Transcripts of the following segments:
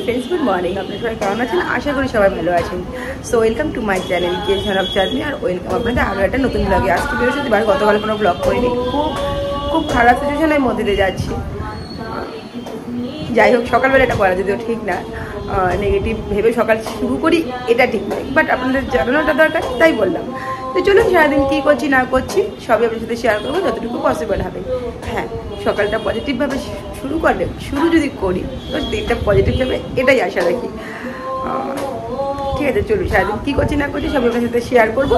Friends, good morning. আপনারা সবাই কেমন আছেন? আশা করি সবাই ভালো আছেন। So welcome to my channel creation of Chandni, আর ওয়েলকাম আপনাদের আরও একটা নতুন ব্লগে। আজকে বৃহস্পতিবার, গতকাল কোনো ব্লগ করিনি। খুব খারাপ সিচুয়েশনের মধ্যে দিয়ে যাচ্ছি। যাই হোক, সকালবেলা এটা করা যদিও ঠিক না, নেগেটিভ ভেবে সকাল শুরু করি এটা ঠিক নয়, বাট আপনাদের জানানোটা দরকার, তাই বললাম। তো চলুন, সারাদিন কী করছি না করছি সবই আপনার সাথে শেয়ার করবো যতটুকু পসিবল হবে। হ্যাঁ, সকালটা পজিটিভভাবে শুরু করলে, শুরু যদি করি তো দিনটা পজিটিভ যাবে, এটাই আশা রাখি। ঠিক আছে, চলুন সারাদিন কী করছি না করছি সবই আপনার সাথে শেয়ার করবো।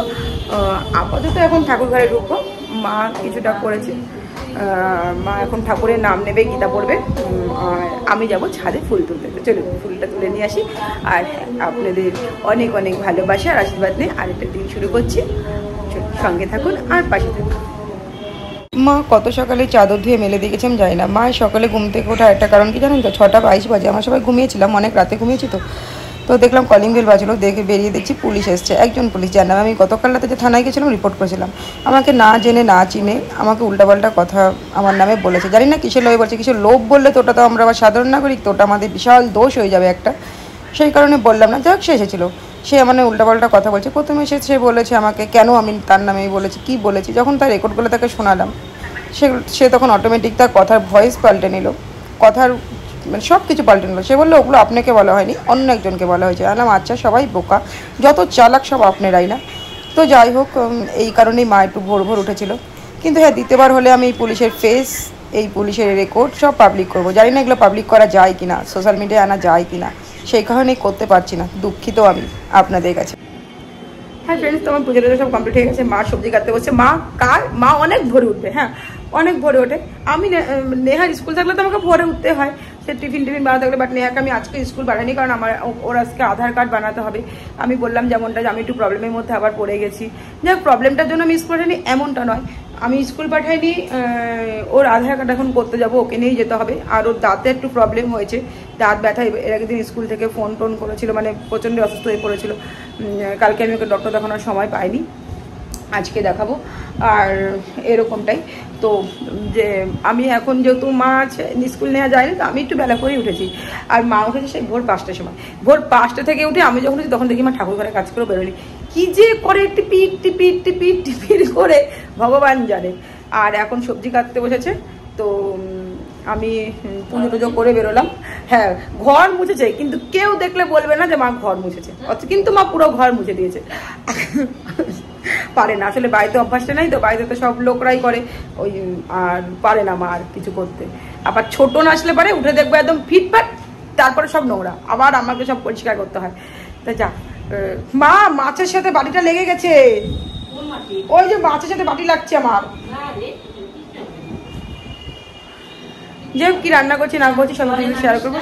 আপাতত এখন ঠাকুর ঘরে ঢুকবো। মা কিছুটা করেছে, মা এখন ঠাকুরের নাম নেবে, গীতা পড়বে, আর আমি যাব ছাদে ফুল তুলতে। তো চলুন ফুলটা তুলে নিয়ে আসি। আর আপনাদের অনেক অনেক ভালোবাসা আর আশীর্বাদ নিয়ে আরেকটা দিন শুরু করছি। সঙ্গে থাকুন আর পাশে থাকুন। মা কত সকালে চাদর ধুয়ে মেলে দিয়ে গেছে আমি জানি না। মা সকালে ঘুম থেকে ওঠা একটা কারণ কি জানেন তো, 6:22 বাজে। আমরা সবাই ঘুমিয়েছিলাম, অনেক রাতে ঘুমিয়েছি। তো দেখলাম কলিং বেল বাজলো, দেখে বেরিয়ে দেখছি পুলিশ এসছে। একজন পুলিশ, যার নামে আমি গতকাল রাতে যে থানায় গেছিলাম রিপোর্ট করেছিলাম, আমাকে না জেনে না চিনে আমাকে উল্টাপাল্টা কথা আমার নামে বলেছে। জানি না কিসের লোভে বলছে, কিসের লোভ বললে তো ওটা তো আমরা আবার সাধারণ নাগরিক, তো ওটা আমাদের বিশাল দোষ হয়ে যাবে একটা, সেই কারণে বললাম না। যাক, সে এসেছিলো, সে মানে উল্টাপাল্টা কথা বলছে। প্রথমে সে বলেছে আমাকে কেন আমি তার নামেই বলেছি, কি বলেছি। যখন তার রেকর্ডগুলো তাকে শোনালাম, সে তখন অটোমেটিক তার কথার ভয়েস পাল্টে নিল, কথার মানে সব কিছু পাল্টে নিল। সে বললো ওগুলো আপনাকে বলা হয়নি, অন্য একজনকে বলা হয়েছে। আলাম আচ্ছা, সবাই বোকা, যত চালাক সব আপনারাই না। তো যাই হোক, এই কারণেই মা একটু ভোর ভোর উঠেছিল। কিন্তু হ্যাঁ, দ্বিতীয়বার হলে আমি এই পুলিশের ফেস, এই পুলিশের রেকর্ড সব পাবলিক করবো। জানি না এগুলো পাবলিক করা যায় কিনা, সোশ্যাল মিডিয়ায় আনা যায় কিনা, সেই কারণেই করতে পারছি না। দুঃখিত আমি আপনাদের কাছে। হ্যাঁ ফ্রেন্ডস, তোমার পুজো টুজো সব কমপ্লিট হয়ে গেছে। মা সবজি কাটতে বসছে। মা অনেক ভোরে উঠবে, হ্যাঁ অনেক ভোরে ওঠে। আমি নেহার স্কুল থাকলে তো আমাকে ভোরে উঠতে হয়, সে টিফিন বানাতে থাকলে। বাট নেহাকে আমি আজকে স্কুল বানাইনি, কারণ ওর আজকে আধার কার্ড বানাতে হবে। আমি বললাম যেমনটা, আমি একটু প্রবলেমের মধ্যে আবার পড়ে গেছি। যাই প্রবলেমটার জন্য আমি স্কুল পাঠাইনি এমনটা নয়, আমি স্কুল পাঠাইনি। ওর আধার কার্ড এখন করতে যাবো, ওকে নিয়েই যেতে হবে। আর ওর দাঁতে একটু প্রবলেম হয়েছে, দাঁত ব্যথা। এর আগের দিন স্কুল থেকে ফোন করেছিল, মানে প্রচণ্ড অসুস্থ হয়ে পড়েছিল। কালকে আমি ওকে ডক্টর দেখানোর সময় পাইনি, আজকে দেখাবো। আর এরকমটাই তো, যে আমি এখন যেহেতু মা আছে, স্কুল নেওয়া যায়নি, তো আমি একটু বেলা করেই উঠেছি। আর মা উঠেছে সেই ভোর 5টার সময়। ভোর 5টা থেকে উঠে আমি যখন উঠেছি তখন দেখি মা ঠাকুর ঘরে কাজ করে বেরোনি, কি যে করে টিপিট টিপিট টিপিট টিপিট করে ভগবান জানে। আর এখন সবজি কাটতে বসেছে, তো আমি পুজো টুজো করে বেরোলাম। হ্যাঁ, ঘর মুছেছে, কিন্তু কেউ দেখলে বলবে না যে মা ঘর মুছেছে, কিন্তু মা পুরো ঘর মুছে দিয়েছে। পারে না আসলে, বাড়িতে অভ্যাসটা নাই তো, বাড়িতে তো সব লোকরাই করে ওই, আর পারে না মা আর কিছু করতে। আবার ছোট না আসলে পারে, উঠে দেখবো একদম ফিটফাট, তারপরে সব নোংরা, আবার আমাকে সব পরিষ্কার করতে হয়। তা যা, মা মাছের সাথে বাটিটা লেগে গেছে, ওই যে মাছের সাথে বাটি লাগছে আমার। যে কি রান্না করছি না করছি সব কিছু শেয়ার করবো।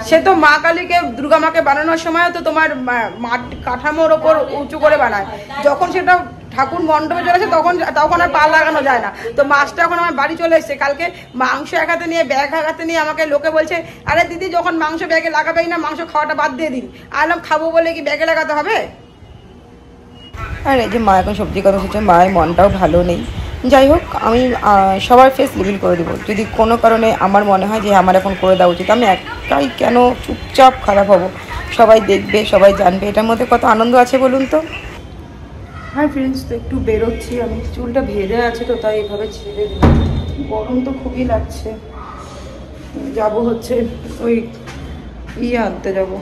সে তো মা কালীকে, দুর্গা মাকে বানানোর সময় তো তোমার মাটি কাঠামোর ওপর উঁচু করে বানায়, যখন সেটা ঠাকুর মণ্ডপে চলে আসে তখন আর পা লাগানো যায় না। তো মাছটা এখন আমার বাড়ি চলে এসছে। কালকে মাংস এক হাতে নিয়ে, ব্যাগ এক হাতে নিয়ে আমাকে লোকে বলছে, আরে দিদি যখন মাংস ব্যাগে লাগাবেই না, মাংস খাওয়াটা বাদ দিয়ে দিন। আলাম খাবো বলে কি ব্যাগে লাগাতে হবে? আর এই যে মা এখন সবজি কথা হচ্ছে, মায়ের মনটাও ভালো নেই। যাই হোক, আমি সবার ফেস রিভিল করে দেবো যদি কোনো কারণে আমার মনে হয় যে আমার এখন করে দেওয়া উচিত। আমি একাই কেন চুপচাপ খারাপ হব? সবাই দেখবে, সবাই জানবে, এটার মধ্যে কত আনন্দ আছে বলুন তো। হ্যাঁ ফ্রেন্ডস, তো একটু বেরোচ্ছি আমি, চুলটা ভেজে আছে তো তাই এভাবে ছেড়ে দিই। গরম তো খুবই লাগছে। যাব হচ্ছে ওই আনতে যাবো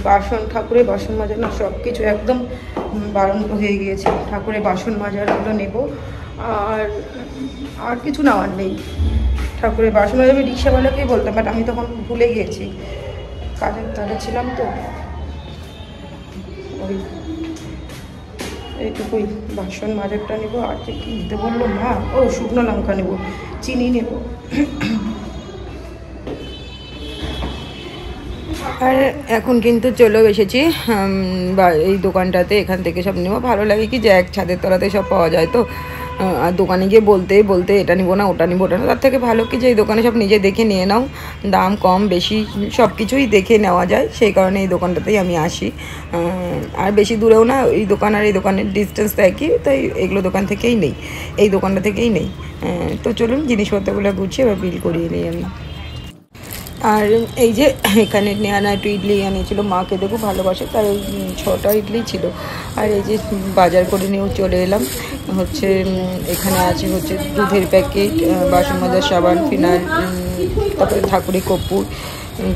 বাসন, ঠাকুরের বাসন মাজার না, সব কিছু একদম বারণ হয়ে গিয়েছে। ঠাকুরের বাসন মাজারগুলো নেব, আর কিছু নেওয়ার নেই। ঠাকুরের বাসন মাজার আমি রিক্সাওয়ালাকেই বলতাম, বাট আমি তখন ভুলে গিয়েছি, কাজের তালে ছিলাম তো। ওই এইটুকুই বাসন মাজারটা নেবো। আর যে কী নিতে বললো মা, ও শুকনো লঙ্কা নেবো, চিনি নেব। আর এখন কিন্তু চলেও এসেছি এই দোকানটাতে, এখান থেকে সব নেবো। ভালো লাগে কি যে এক ছাদের তলাতে সব পাওয়া যায়, তো আর দোকানে গিয়ে বলতে বলতে এটা নিবো না ওটা নিবো ওটা না, তার থেকে ভালো কি যে এই দোকানে সব নিজে দেখে নিয়ে নাও, দাম কম বেশি সব কিছুই দেখে নেওয়া যায়, সেই কারণে এই দোকানটাতেই আমি আসি। আর বেশি দূরেও না, এই দোকান আর এই দোকানের ডিস্টেন্স একই, তাই এগুলো দোকান থেকেই নেই, এই দোকানটা থেকেই নেই। তো চলুন জিনিসপত্রগুলো গুছিয়ে এবার বিল করিয়ে নিই আমি। আর এই যে এখানে নেহানা একটু ইডলি আনিয়েছিল, মাকে দেখো ভালোবাসে তাই 6টা ইডলি ছিল। আর এই যে বাজার করে নিয়েও চলে এলাম, হচ্ছে এখানে আছে হচ্ছে দুধের প্যাকেট, বাসন মাজার সাবান, ফিনাইল, তারপরে ঠাকুরের কর্পূর,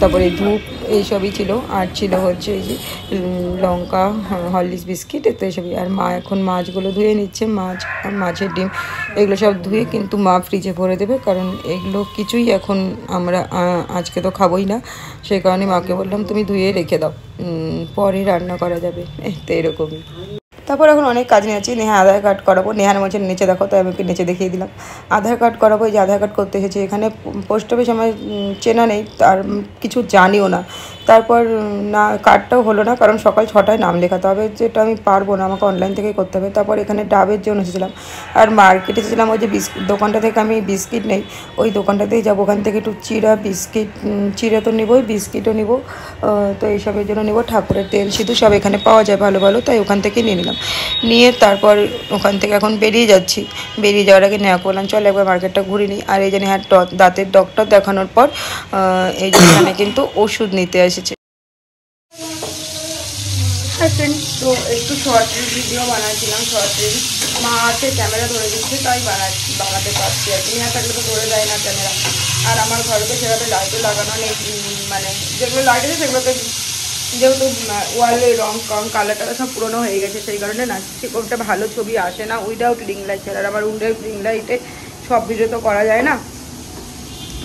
তারপরে ধূপ, এইসবই ছিল। আর ছিল হচ্ছে এই যে লঙ্কা, হরলিক্স বিস্কিট, তো এইসবই। আর মা এখন মাছগুলো ধুয়ে নিচ্ছে, মাছের ডিম এগুলো সব ধুয়ে কিন্তু মা ফ্রিজে ভরে দেবে, কারণ এগুলো কিছুই এখন আমরা আজকে তো খাবোই না, সেই কারণে মাকে বললাম তুমি ধুয়ে রেখে দাও, পরে রান্না করা যাবে, তো এরকমই। তারপর এখন অনেক কাজ নিয়েছি, নেহা আধার কার্ড করাবো, নেহার বলছে নিচে দেখো, তাই আমি ওকে নিচে দেখিয়ে দিলাম। আধার কার্ড করাবো, এই যে আধার কার্ড করতে এসেছে এখানে। পোস্ট অফিস আমার চেনা নেই, আর কিছু জানিও না। তারপর না কার্ডটাও হলো না, কারণ সকাল 6টায় নাম লেখাতে হবে, যেটা আমি পারবো না, আমাকে অনলাইন থেকেই করতে হবে। তারপর এখানে ডাবের জন্য এসেছিলাম, আর মার্কেটে এসেছিলাম ওই যে দোকানটা থেকে আমি বিস্কিট নেই, ওই দোকানটাতেই যাবো, ওখান থেকে একটু চিড়া বিস্কিট, চিড়া তো নেবই, বিস্কিটও নেব, তো এইসবের জন্য নেবো। ঠাকুরের তেল সিঁদুর সব এখানে পাওয়া যায় ভালো ভালো, তাই ওখান থেকে নিয়ে নিলাম। নিয়ে তারপর ওখান থেকে এখন বেরিয়ে যাচ্ছি। বেরিয়ে যাওয়ার আগে নেহাকে বললাম চল একবার মার্কেটটা ঘুরে নিই। আর এই যে নেহার দাঁতের ডক্টর দেখানোর পর এই যে এখানে কিন্তু ওষুধ নিতে এসেছে। হাই ফ্রেন্ড, তো একটু শর্ট ভিডিও বানাচ্ছিলাম, শর্ট রিল। মা আছে ক্যামেরা ধরে দিচ্ছে, তাই বানাতে পারছি আর কি। নেহা থাকলে তো ধরে দেয় না ক্যামেরা। আর আমার ঘরে তো সেভাবে লাইটও লাগানো নেই, মানে যেগুলো লাইট আছে সেগুলোতে যেহেতু ওয়ালে রং কালারটা সব পুরোনো হয়ে গেছে, সেই কারণে না কোনটা ভালো ছবি আসে না উইদাউট রিং লাইট ছাড়া। আর আমার উইদাউট রিং লাইটে সব ভিডিও তো করা যায় না।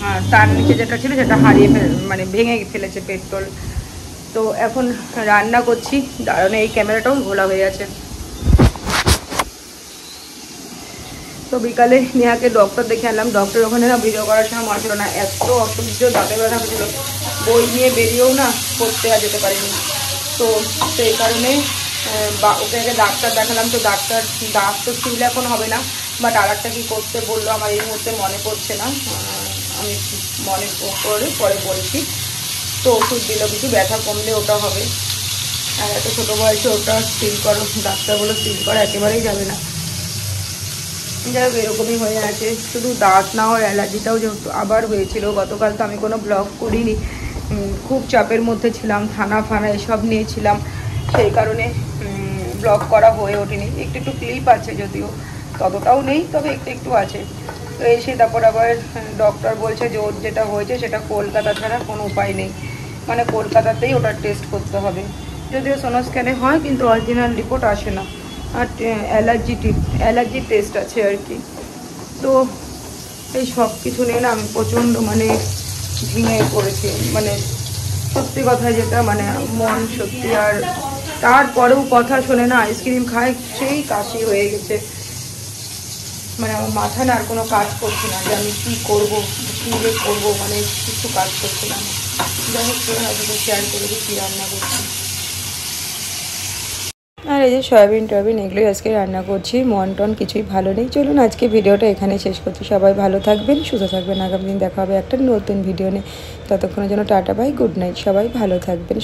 আর তার নিচে যেটা ছিল সেটা হারিয়ে মানে ভেঙে ফেলেছে পেট্রোল। তো এখন রান্না করছি, দাঁড়ানো এই ক্যামেরাটাও ঘোলা হয়ে আছে। তো বিকালে নেহাকে ডক্টর দেখে আনলাম। ডক্টর ওখানে না ভিডিও করার সময় ছিল না, এত অসহ্য দাঁতে ব্যথা হচ্ছিল, বই নিয়ে বেরিয়েও না পড়তে আর যেতে পারিনি। তো সেই কারণে ওকে আগে ডাক্তার দেখালাম। তো ডাক্তার দাঁত তো ছিল এখন হবে না, বাট আর একটা কী করতে বললো আমার এই মুহূর্তে মনে পড়ছে না, আমি মনে করে পরে বলছি। তো ওষুধ দিল, কিছু ব্যথা কমলে ওটা হবে। আর এত ছোটো বয়সে ওটা স্টিল করো, ডাক্তার বলো স্টিল করা একেবারেই যাবে না। যাই হোক এরকমই হয়ে আছে, শুধু দাঁত না হওয়ার অ্যালার্জিটাও যেহেতু আবার হয়েছিল। গতকাল তো আমি কোনো ব্লগ করিনি, খুব চাপের মধ্যে ছিলাম, থানা ফানা এসব নিয়েছিলাম, সেই কারণে ব্লগ করা হয়ে ওঠেনি। একটু একটু ক্লিপ আছে, যদিও ততটাও নেই, তবে একটু একটু আছে। তো এসে তারপর আবার ডক্টর বলছে যে ওর যেটা হয়েছে সেটা কলকাতা ছাড়া কোনো উপায় নেই, মানে কলকাতাতেই ওটা টেস্ট করতে হবে। যদিও সোনো স্ক্যানে হয়, কিন্তু অরিজিনাল রিপোর্ট আসে না। আর অ্যালার্জি টেস্ট আছে আর কি। তো এই সব কিছু নিয়ে না আমি প্রচণ্ড মানে ভেঙে পড়েছি, মানে সত্যি কথা যেটা, মানে মন সত্যি। আর তারপরেও কথা শোনে না, আইসক্রিম খায়, সেই কাশি হয়ে গেছে। মানে আমার মাথা না আর কোনো কাজ করছে না, যে আমি কী করবো কী করবো, মানে কিছু কাজ করছে না। যাই হোক হয়তো শেয়ার করে দিই কী রান্না করছি। আর এই যে সয়াবিন টয়াবিন এগুলোই আজকে রান্না করছি, মন টন কিছুই ভালো নেই। চলুন আজকে ভিডিওটা এখানে শেষ করছি। সবাই ভালো থাকবেন, সুস্থ থাকবেন। আগামী দিন দেখা হবে একটা নতুন ভিডিও নিয়ে। ততক্ষণের জন্য টাটা বাই, গুড নাইট, সবাই ভালো থাকবেন।